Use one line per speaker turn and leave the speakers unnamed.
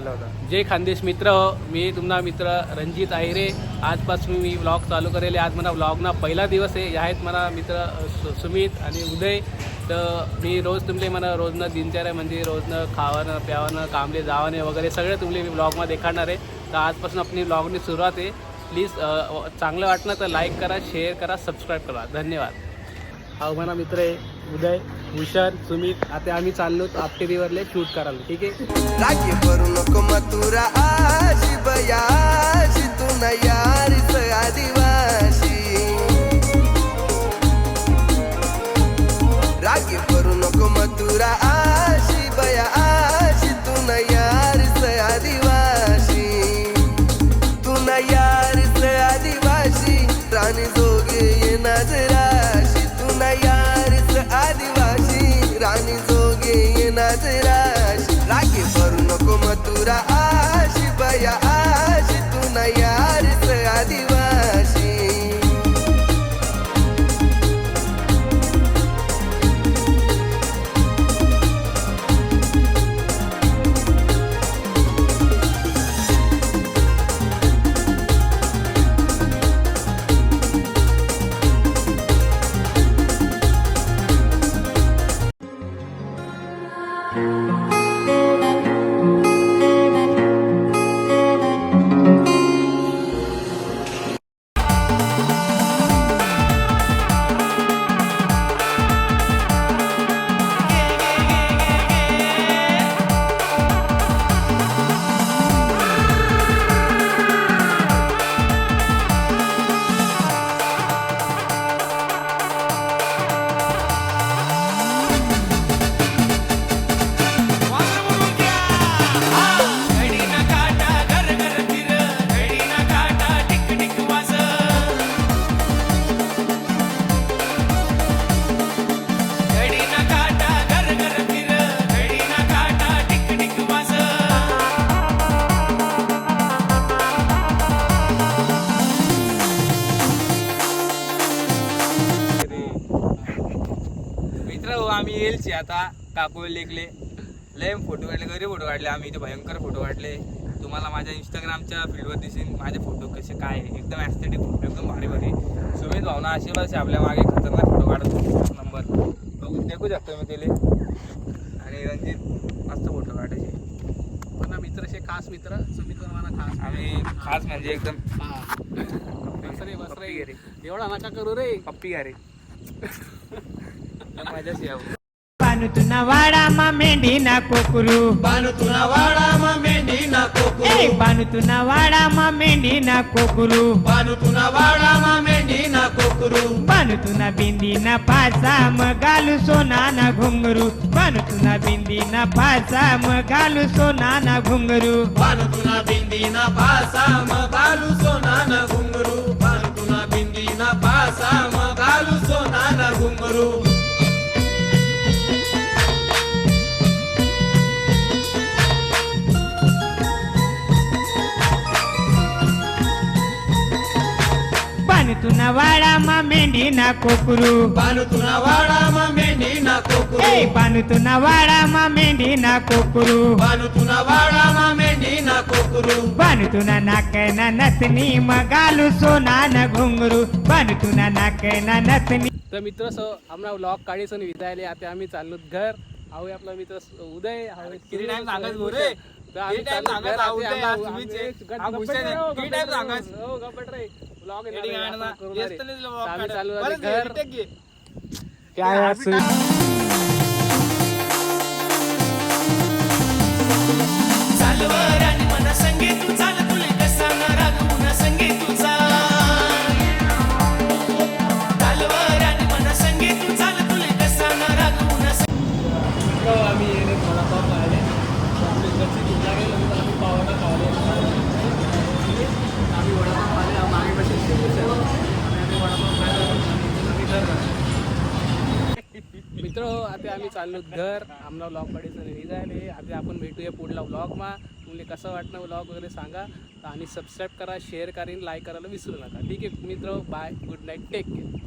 केला होता.
जय खानदेश मित्र हो, मी तुमचा मित्र रणजित आहिरे. आजपासून मी व्लॉग चालू करेल. आज मला व्लॉगना पहिला दिवस आहे. या आहेत मला मित्र सुमित आणि उदय. तर मी रोज तुमले मला रोजनं दिनचर्या म्हणजे रोजनं खावणं प्यावणं कामले जावणे वगैरे सगळे तुमले मी व्लॉगमध्ये देखाणार आहे. तर आजपासून आपली व्लॉगनी सुरुवात आहे. प्लीज चांगलं वाटलं तर लाईक करा, शेअर करा, सबस्क्राईब करा. धन्यवाद. हा माझा मित्र आहे उदय, भूषण, सुमित. आता आम्ही चाललो आपटेरीवरले शूट करायला. ठीक आहे.
रागी करू नको मथुरा आशी बयाशी तू न यारीच आदिवासी. रागी करू नको मथुरा आशी बयाशी तू न यारीच आदिवासी. तू न यारीच आदिवासी राणी जोगे ये नजराशी. तू न यारीच आदिवासी राणी जोगे ये नजराशी. रागी करू नको मथुरा आशी बया आशी तू न यारीच आदिवासी.
आम्ही येलची आता काकू लेखले लय फोटो काढले, घरी फोटो काढले आम्ही. इथे भयंकर फोटो काढले. तुम्हाला माझ्या इंस्टाग्रामच्या फील्डवर दिसेल माझे फोटो कसे काय एकदम ॲस्थेटिक फोटो, एकदम भारी भारी. सुमित भावना आशीर्वाद आपल्या मागे खतरनाक फोटो काढत नंबर बघून देखू शकतो मी त्याले. आणि रणजित मस्त फोटो काढायचे.
मला मित्र असे खास मित्र सुमित मला खास.
आम्ही खास म्हणजे एकदम
बस रे एवढा नका करू रे.
पप्पी घारे मजाच यावं.
बानुतुना वाडा मा मेंढी ना कोकरू.
बानुतुना वाडा मा मेंढी ना कोकरू.
बानुतुना वाडा मा मेंढी ना कोकरू.
बानुतुना वाडा मा मेंढी ना कोकरू.
बानुतुना बिंदी ना पाचा मग घालू सोना ना घुंगरू. बानुतुना बिंदी ना पाचा मग घालू सोना ना घुंगरू.
बानुतुना बिंदी ना पासा मग घालू सोना ना घुंगरू. बानुतुना बिंदी ना पासा मग घालू सोना ना घुंगरू.
बानुतुना वाडा मा मेंढी ना कोकरू.
बानुतुना वाडा मा मेंढी ना कोकरू.
बानुतुना वाडा मा मेंढी ना कोकरू.
बानुतुना वाडा मा मेंढी ना कोकरू.
बानुतुना नाकना नथनी मग घालू सोना ना घुंगरू. बानुतुना नाकना नथनी.
तर मित्र आम्हाला व्लॉग काढायचं विदायले. आता आम्ही चाललो घर. आहो आपला मित्र उदय.
किती टाइम सांगायच गो रे. किती टाइम सांगायच आउदय आज तुम्हीचे. हा भूषण किती टाइम सांगायच.
हो गप्पट रे. व्लॉग
एडिटिंग आहे ना. येस्त नाही व्लॉग
आम्ही
काढ.
चालू आहे
बरं
घर.
रिटेक घे.
काय असं
चालवर आणि मना संगे तू चाल तुले कसा ना रागवू ना संगे तुझा. चालवर आणि मना संगे तू चाल तुले कसा ना रागवू ना संगे.
आम्ही येणे वडापाव खायले. आम्ही घरची जिल्हा गेलो आम्ही पावडा खावले. आम्ही वडापाव खाले मागे बसेल आम्ही वडापाव खायला मित्र. आता आम्ही चाललो घर. आम्हाला व्लॉग काढायचं निघाले. आता आपण भेटूया पुढला व्लॉगमा. तुम्हाला कसं वाटणं व्लॉग वगैरे सांगा. आणि सबस्क्राईब करा, शेअर करा, लाईक करायला विसरू नका. ठीक आहे मित्र. Bye, good night, take care.